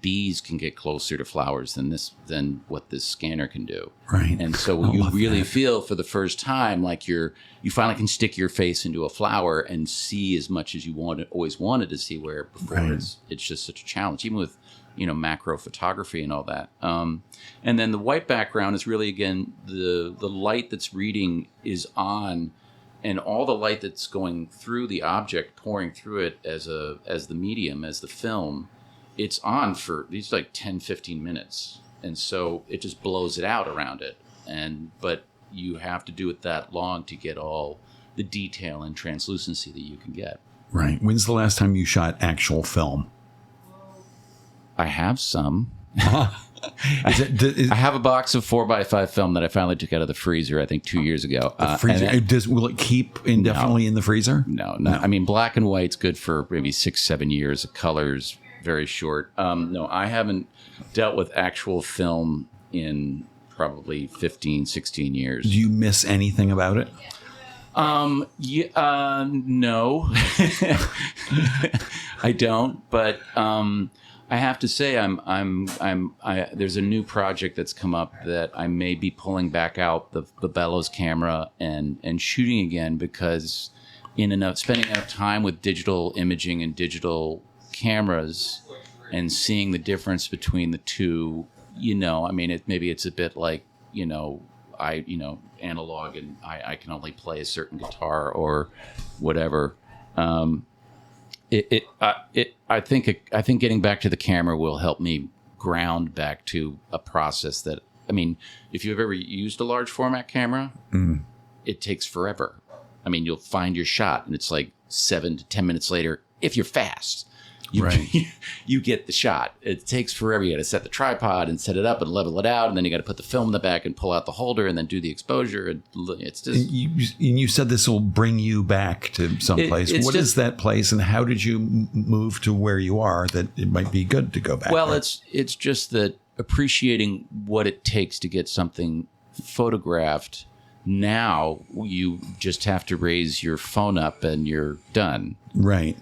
bees can get closer to flowers than what this scanner can do. Right. And so you really feel for the first time like you finally can stick your face into a flower and see as much as you always wanted to see, where before it's just such a challenge, even with macro photography and all that. And then the white background is really, again, the light that's reading is on, and all the light that's going through the object, pouring through it as the medium, as the film, it's on for these like 10, 15 minutes. And so it just blows it out around it. But you have to do it that long to get all the detail and translucency that you can get. Right. When's the last time you shot actual film? I have some. I have a box of 4x5 film that I finally took out of the freezer, I think 2 years ago. The freezer, will it keep indefinitely in the freezer? No. I mean, black and white's good for maybe 6-7 years. The color's very short. No, I haven't dealt with actual film in probably 15, 16 years. Do you miss anything about it? No, I don't. But I have to say, there's a new project that's come up that I may be pulling back out the bellows camera and shooting again, because spending enough time with digital imaging and digital cameras and seeing the difference between the two, maybe it's a bit like, analog, and I can only play a certain guitar or whatever. I think getting back to the camera will help me ground back to a process that, if you've ever used a large format camera, it takes forever. You'll find your shot and it's like 7 to 10 minutes later, if you're fast. You get the shot. It takes forever. You got to set the tripod and set it up and level it out, and then you got to put the film in the back and pull out the holder and then do the exposure. And it's just. You said this will bring you back to some place. What is that place, and how did you move to where you are that it might be good to go back? Well, there? it's just that appreciating what it takes to get something photographed. Now you just have to raise your phone up and you're done. Right.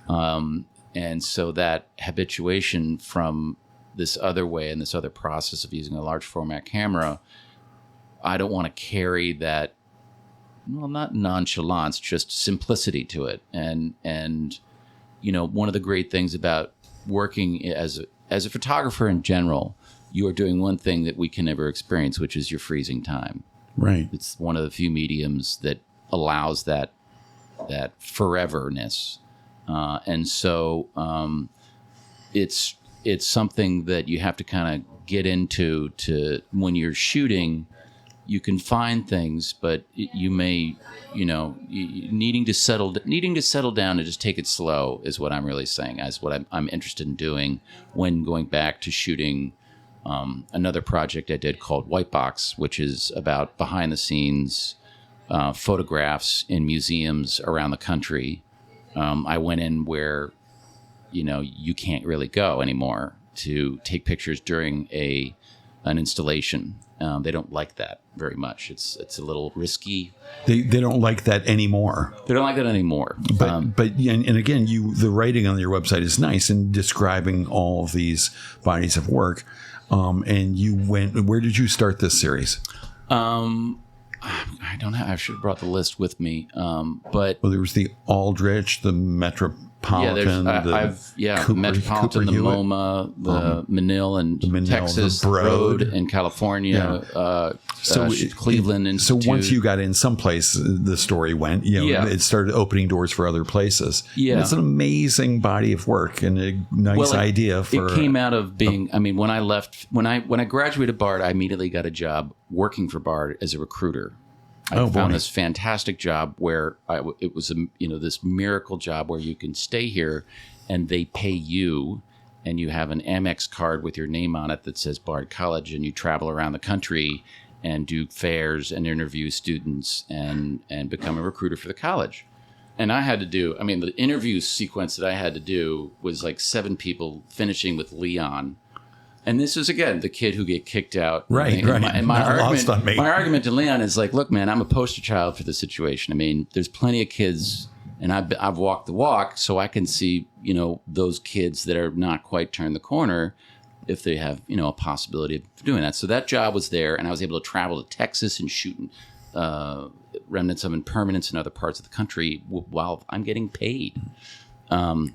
And so that habituation from this other way and this other process of using a large format camera, I don't want to carry that, not nonchalance, just simplicity to it. And one of the great things about working as a photographer in general, you are doing one thing that we can never experience, which is your freezing time. Right. It's one of the few mediums that allows that foreverness. And so it's something that you have to kind of get into to when you're shooting. You can find things, but you may, needing to settle down and just take it slow is what I'm really saying. As what I'm interested in doing when going back to shooting another project I did called White Box, which is about behind the scenes photographs in museums around the country. I went in where, you can't really go anymore to take pictures during a an installation. They don't like that very much. It's a little risky. They don't like that anymore. They don't like that anymore. But again, the writing on your website is nice in describing all of these bodies of work. And where did you start this series? I don't have. I should have brought the list with me. But there was the Aldrich, the Metropolitan, the Metropolitan, the MoMA, the Manil in Texas, the Broad in California, Cleveland Institute. So once you got in someplace, the story went. It started opening doors for other places. Yeah, and it's an amazing body of work and a nice idea for. It came out of being. I mean, when I graduated Bard, I immediately got a job working for Bard as a recruiter. I found this fantastic job where it was this miracle job where you can stay here and they pay you and you have an Amex card with your name on it that says Bard College, and you travel around the country and do fairs and interview students and become a recruiter for the college. And I had to do, the interview sequence that I had to do was like 7 people finishing with Leon. And this is, again, the kid who get kicked out. Right. And my argument to Leon is like, look, man, I'm a poster child for the situation. I mean, there's plenty of kids, and I've walked the walk, so I can see, those kids that are not quite turned the corner if they have, a possibility of doing that. So that job was there, and I was able to travel to Texas and shoot remnants of impermanence in other parts of the country while I'm getting paid. And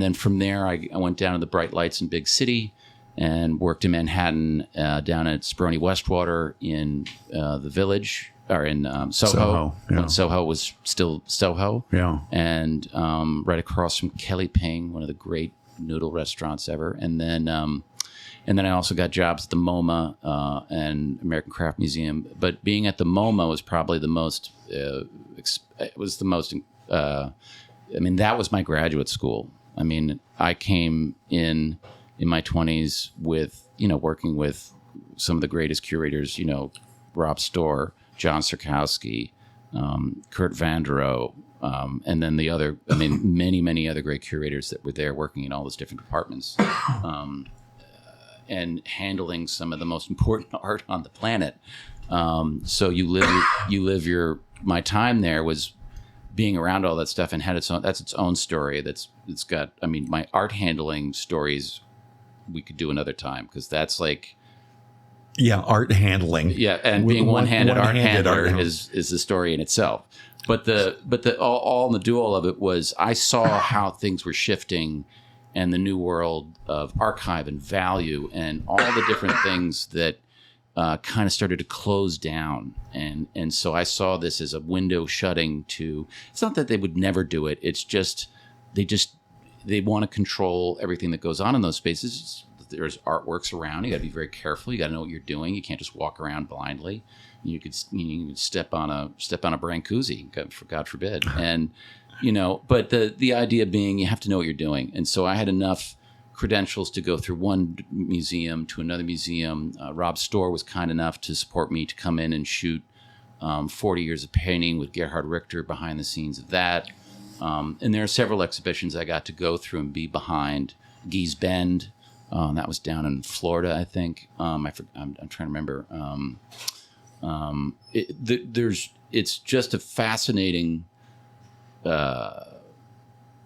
then from there, I went down to the bright lights in Big City and worked in Manhattan, down at Speroni Westwater in the Village, or in Soho. When Soho was still Soho. Yeah. And right across from Kelly Ping, one of the great noodle restaurants ever. And then I also got jobs at the MoMA and American Craft Museum. But being at the MoMA was probably the most. That was my graduate school. I came in my 20s with, working with some of the greatest curators, Rob Storr, John Sirkowski, Kurt Vanderow, and then the other, many, many other great curators that were there working in all those different departments, and handling some of the most important art on the planet. So my time there was being around all that stuff and had that's its own story. It's got, my art handling stories we could do another time, because that's like, art handling. Yeah, and being one-handed art handler is the story in itself. But all in the dual of it was I saw how things were shifting, and the new world of archive and value and all the different things that kind of started to close down, and so I saw this as a window shutting to. It's not that they would never do it. It's just they want to control everything that goes on in those spaces. There's artworks around. You got to be very careful. You got to know what you're doing. You can't just walk around blindly. You could step on a Brancusi, God forbid. And but the idea being you have to know what you're doing. And so I had enough credentials to go through one museum to another museum. Rob Storr was kind enough to support me to come in and shoot 40 Years of Painting with Gerhard Richter behind the scenes of that. And there are several exhibitions I got to go through and be behind. Gee's Bend, that was down in Florida, I think. I'm trying to remember. It's just a fascinating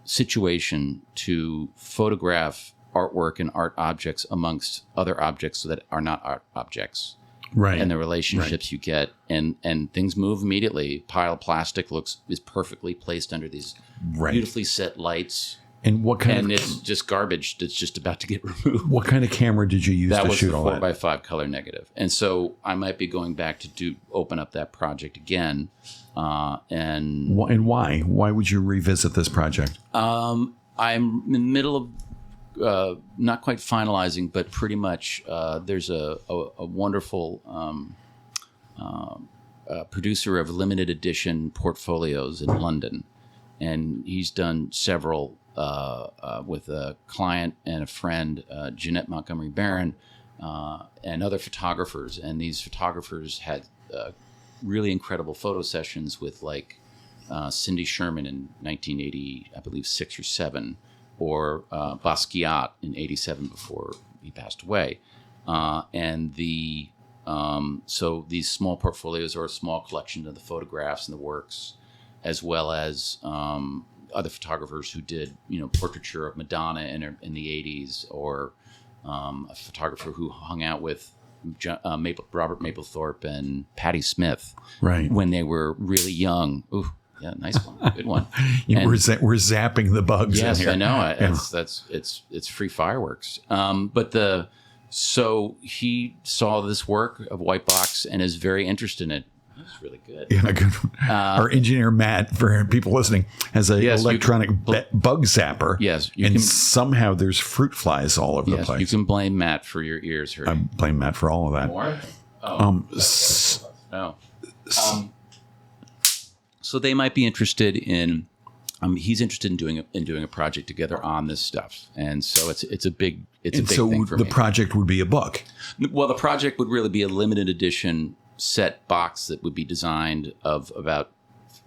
situation to photograph artwork and art objects amongst other objects that are not art objects, right? And the relationships you get, and things move immediately. Pile of plastic is perfectly placed under these beautifully set lights, and it's just garbage that's just about to get removed. What kind of camera did you use to shoot all that? That was the 4x5 color negative, and so I might be going back to open up that project again. And why? Why would you revisit this project? I'm in the middle of not quite finalizing, but pretty much. There's a wonderful producer of limited edition portfolios in London, and he's done several with a client and a friend, Jeanette Montgomery Barron, and other photographers. And these photographers had really incredible photo sessions with Cindy Sherman in 1980, I believe 6 or 7, or Basquiat in 87 before he passed away. and so these small portfolios are a small collection of the photographs and the works, as well as other photographers who did, portraiture of Madonna in the 80s, or a photographer who hung out with Robert Mapplethorpe and Patti Smith, right, when they were really young. Ooh, yeah, nice one, good one. We're zapping the bugs. Yes, in here. I know. It's free fireworks. So he saw this work of White Box and is very interested in it. That's really good. Yeah, good. Our engineer Matt, for people listening, has an electronic bug zapper. Yes, somehow there's fruit flies all over the place. You can blame Matt for your ears hurting. I blame Matt for all of that. More? So they might be interested in. He's interested in doing a project together on this stuff, and so it's a big thing for me. So the project would be a book. Well, the project would really be a limited edition set box that would be designed of about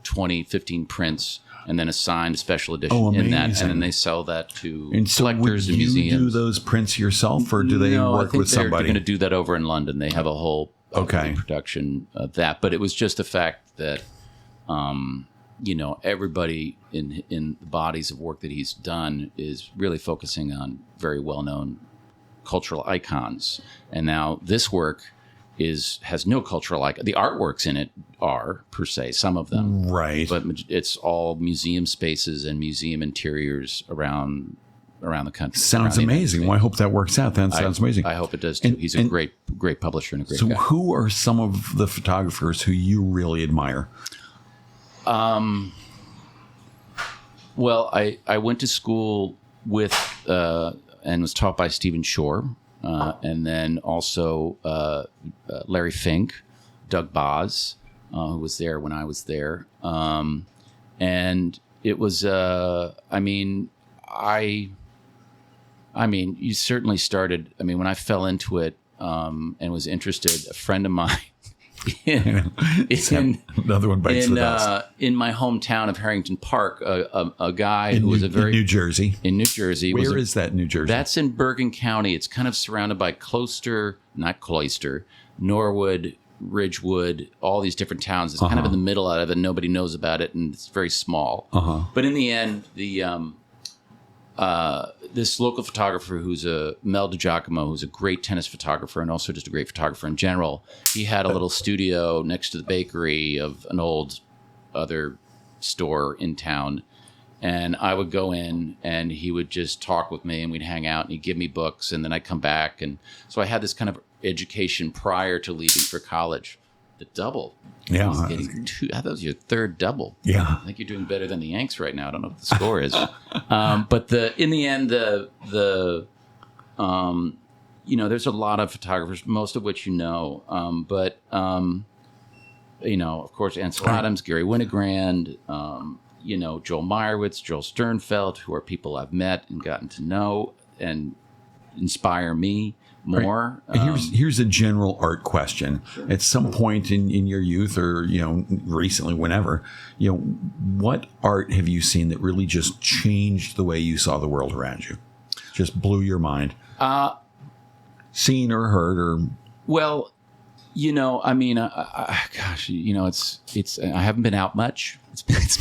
15 prints, and then a signed special edition in that, and then they sell that to collectors and museums. Do you do those prints yourself, or do they work with somebody? They're going to do that over in London. They have a whole production of that, but it was just the fact that everybody in the bodies of work that he's done is really focusing on very well-known cultural icons, and now this work has no cultural icon. The artworks in it are, per se, some of them, right? But it's all museum spaces and museum interiors around the country. Sounds amazing. Well, I hope that works out. That sounds amazing. I hope it does too. He's a great publisher and a great guy. So, who are some of the photographers who you really admire? Well, I went to school with and was taught by Stephen Shore. And then also Larry Fink, Doug Boz, who was there when I was there. And it was, you certainly started, when I fell into it and was interested, a friend of mine another one bites the dust. In my hometown of Harrington Park, a guy who was in New Jersey. Where is that, New Jersey? That's in Bergen County. It's kind of surrounded by Norwood, Ridgewood, all these different towns. It's kind of in the middle of it, and nobody knows about it, and it's very small. But in the end, this local photographer who's Mel DiGiacomo, who's a great tennis photographer and also just a great photographer in general, he had a little studio next to the bakery of an old other store in town. And I would go in and he would just talk with me and we'd hang out and he'd give me books and then I'd come back. And so I had this kind of education prior to leaving for college. The double. Yeah. I thought it was your third double. Yeah. I think you're doing better than the Yanks right now. I don't know what the score is. But in the end, there's a lot of photographers, most of which of course, Ansel Adams, Gary Winogrand, Joel Meyerowitz, Joel Sternfeld, who are people I've met and gotten to know and inspire me more. Right. Here's a general art question. Sure. At some point in your youth or, recently, whenever, what art have you seen that really just changed the way you saw the world around you? Just blew your mind? Seen or heard or... Well, I haven't been out much. It's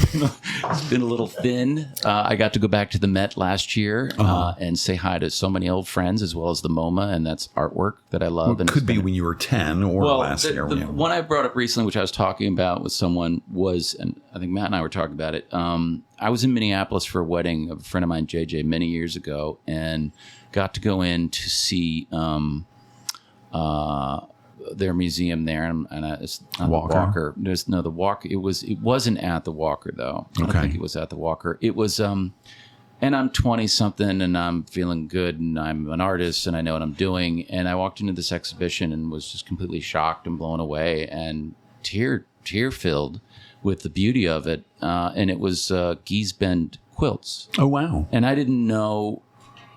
been a little thin. I got to go back to the Met last year and say hi to so many old friends, as well as the MoMA, and that's artwork that I love. Well, it could be when you were 10 or last year. The one I brought up recently, which I was talking about with someone, was, and I think Matt and I were talking about it. I was in Minneapolis for a wedding of a friend of mine, JJ, many years ago, and got to go in to see their museum there, and it's on the Walker. The Walker. It wasn't at the Walker though. I don't think it was at the Walker. It was, and I'm 20 something, and I'm feeling good, and I'm an artist, and I know what I'm doing. And I walked into this exhibition and was just completely shocked and blown away, and tear filled with the beauty of it. And it was Gee's Bend quilts. Oh wow! And I didn't know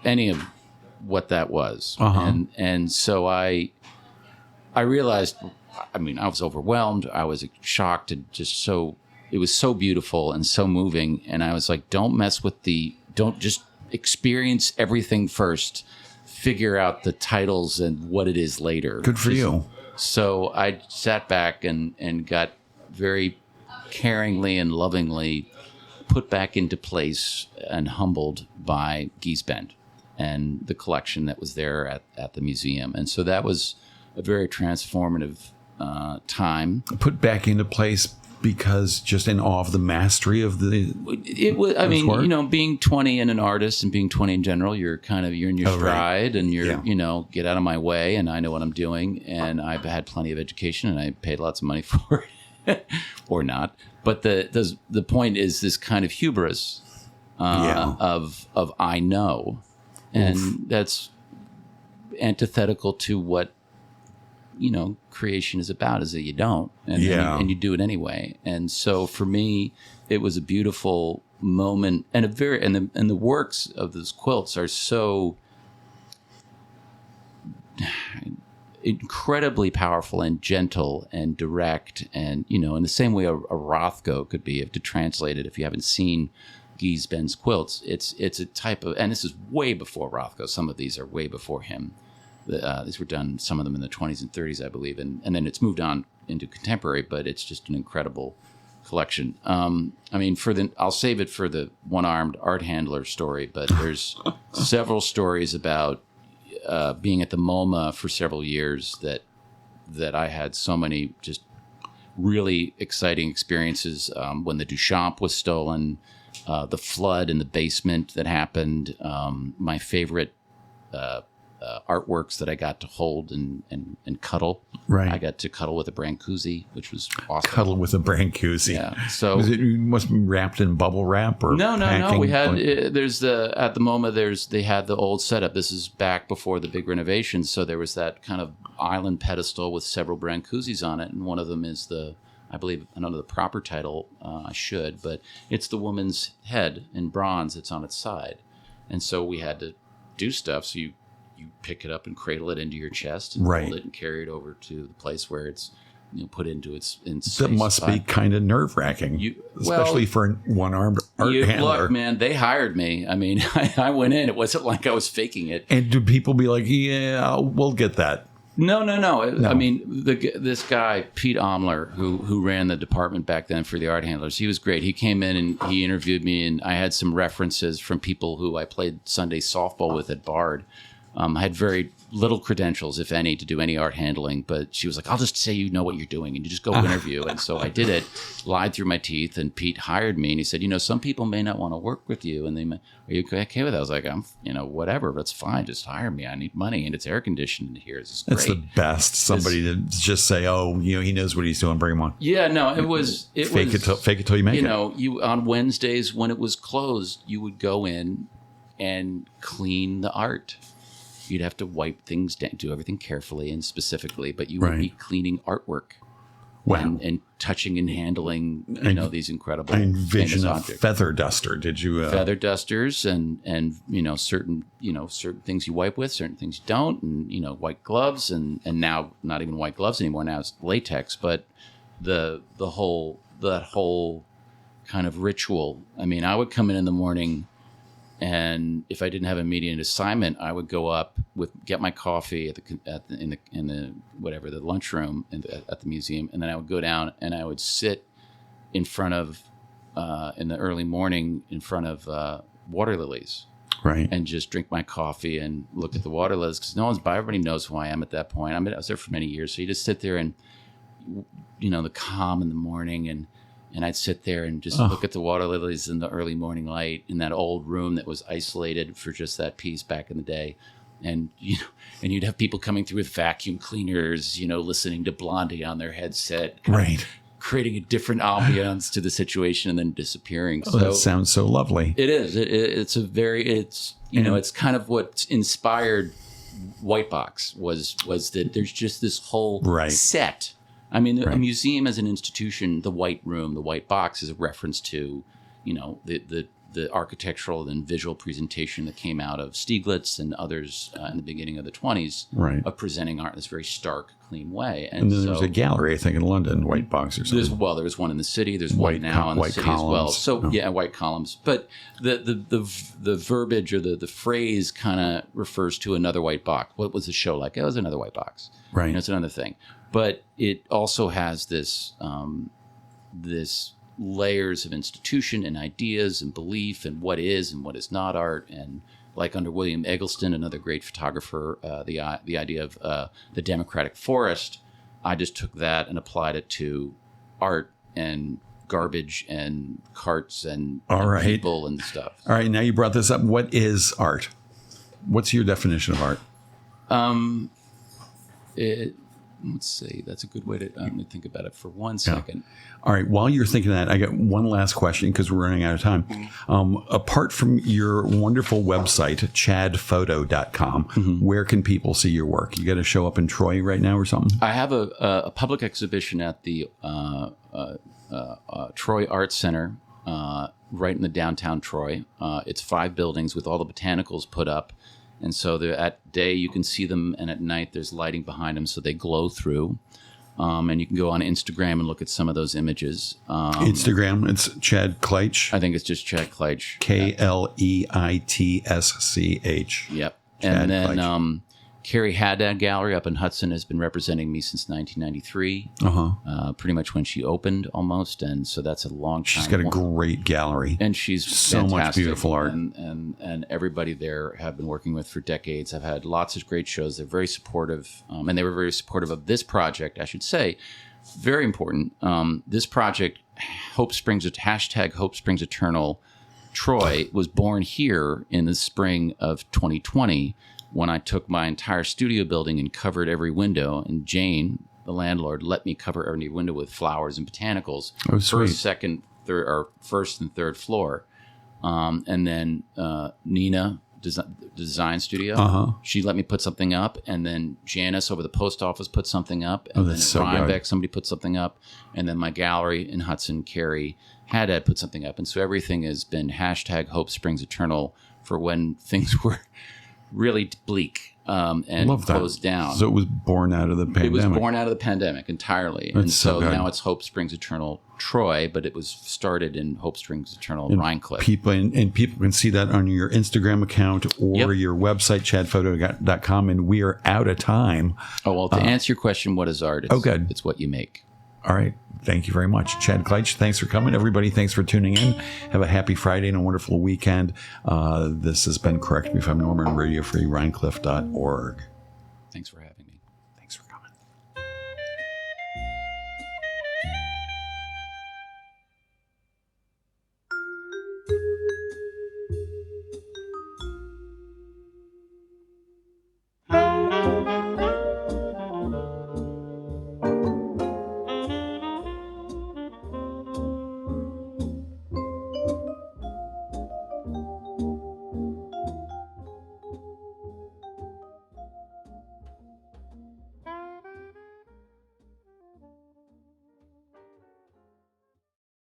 any of what that was, and so I realized, I was overwhelmed. I was shocked and it was so beautiful and so moving. And I was like, don't just experience everything first. figure out the titles and what it is later. Good for you. So I sat back and got very caringly and lovingly put back into place and humbled by Geese Bend and the collection that was there at the museum. And so that was a very transformative time. Put back into place because just in awe of the mastery of the... It was, I mean, you know, being 20 and an artist and being 20 in general, you're in your stride and you're, you know, get out of my way and I know what I'm doing and I've had plenty of education and I paid lots of money for it or not. But the point is this kind of hubris of I know. And that's antithetical to what, you know, creation is about, is that you don't, and you do it anyway. And so for me, it was a beautiful moment, and the works of those quilts are so incredibly powerful and gentle and direct, and you know, in the same way a Rothko could be, to translate it, if you haven't seen Geese Bend's quilts, it's a type of, and this is way before Rothko. Some of these are way before him. These were done, some of them in the 20s and 30s, I believe, and then it's moved on into contemporary, but it's just an incredible collection. I mean, I'll save it for the one-armed art handler story, but there's several stories about being at the MoMA for several years that I had so many just really exciting experiences. When the Duchamp was stolen, the flood in the basement that happened, my favorite artworks that I got to hold and cuddle. Right. I got to cuddle with a Brancusi, which was awesome. Cuddle with a Brancusi. Yeah. So must be wrapped in bubble wrap or no. packing? We had at the MoMA. They had the old setup. This is back before the big renovations. So there was that kind of island pedestal with several Brancusis on it, and one of them is I believe, I don't know the proper title. I should, but it's the woman's head in bronze. It's on its side, and so we had to do stuff. So you pick it up and cradle it into your chest and hold it and carry it over to the place where it's, you know, put into its that must spot. Be kind of nerve-wracking, especially for a one-armed art handler. Look, man, they hired me. I mean, I went in. It wasn't like I was faking it. And do people be like, yeah, we'll get that? No. I mean, this guy, Pete Omler, who ran the department back then for the art handlers, he was great. He came in and he interviewed me, and I had some references from people who I played Sunday softball with at Bard. I had very little credentials, if any, to do any art handling, but she was like, I'll just say you know what you're doing and you just go interview. And so I did it, lied through my teeth, and Pete hired me, and he said, you know, some people may not want to work with you, and are you okay with that? I was like, whatever, that's fine, just hire me. I need money, and it's air conditioned here. It's great. It's the best. Somebody to just say, oh, you know, he knows what he's doing, bring him on. Yeah, no, it was fake it till you make it. You know, on Wednesdays when it was closed, you would go in and clean the art. You'd have to wipe things down, do everything carefully and specifically, but you would be cleaning artwork and touching and handling, you know, these incredible. I envision a objects. Feather duster. Did you? Feather dusters and you know, certain things you wipe with, certain things you don't, and you know, white gloves and now not even white gloves anymore. Now it's latex, but that whole kind of ritual. I mean, I would come in the morning. And if I didn't have a immediate assignment, I would go up get my coffee in the lunchroom at the museum, and then I would go down and I would sit in front of in the early morning in front of water lilies, and just drink my coffee and look at the water lilies because no one's by. Everybody knows who I am at that point. I was there for many years, so you just sit there and, you know, the calm in the morning and I'd sit there and just look at the water lilies in the early morning light in that old room that was isolated for just that piece back in the day. And, you know, and you'd have people coming through with vacuum cleaners, you know, listening to Blondie on their headset. Creating a different ambiance to the situation and then disappearing. Oh, so that sounds so lovely. It is. It's you know, it's kind of what inspired White Box was that there's just this whole set. I mean, a museum as an institution, the white room, the white box is a reference to, you know, the the architectural and visual presentation that came out of Stieglitz and others in the beginning of the 20s of presenting art in this very stark, clean way. And then there's a gallery, I think, in London, White Box or something. There was one in the city. There's one now in the city columns. As well. So yeah, white columns. But the verbiage or the phrase kind of refers to another white box. What was the show like? It was another white box. Right. You know, it's another thing. But it also has this this layers of institution and ideas and belief and what is and what is not art. And like under William Eggleston, another great photographer, the idea of the democratic forest, I just took that and applied it to art and garbage and carts and people and stuff. All right, now you brought this up. What is art? What's your definition of art? Let's see. That's a good way to think about it for 1 second. All right. While you're thinking that, I got one last question because we're running out of time. Apart from your wonderful website, chadphoto.com, where can people see your work? You got to show up in Troy right now or something? I have a public exhibition at the Troy Art Center right in the downtown Troy. It's 5 buildings with all the botanicals put up. And so at day you can see them, and at night there's lighting behind them, so they glow through. And you can go on Instagram and look at some of those images. Instagram, it's Chad Kleitsch. I think it's just Chad Kleitsch. Kleitsch. Yep. Chad and then Kleitsch. Carrie Haddad Gallery up in Hudson has been representing me since 1993, pretty much when she opened almost. And so that's a long time. She's got a great gallery. And she's so much beautiful art. And everybody there have been working with for decades. I've had lots of great shows. They're very supportive. And they were very supportive of this project, I should say. Very important. This project, Hope Springs Eternal Troy, was born here in the spring of 2020. When I took my entire studio building and covered every window, and Jane, the landlord, let me cover every window with flowers and botanicals. Oh, sweet. First, second, third, or first and third floor. And then Nina, design studio, she let me put something up. And then Janice over the post office put something up. And then at Rhinebeck, somebody put something up. And then my gallery in Hudson, Carrie Haddad, put something up. And so everything has been #Hope Springs Eternal for when things were really bleak and closed down. So it was born out of the pandemic. It was born out of the pandemic entirely. That's and so good. Now it's Hope Springs Eternal Troy, but it was started in Hope Springs Eternal Rhinecliff. People can see that on your Instagram account or your website, chadphoto.com, and we are out of time. Oh, well, to answer your question, what is art? Good. It's what you make. All right. Thank you very much. Chad Kleitsch, thanks for coming. Everybody, thanks for tuning in. Have a happy Friday and a wonderful weekend. This has been Correct Me If I'm Norman, Radio Free, Rhinecliff.org. Thanks for having me.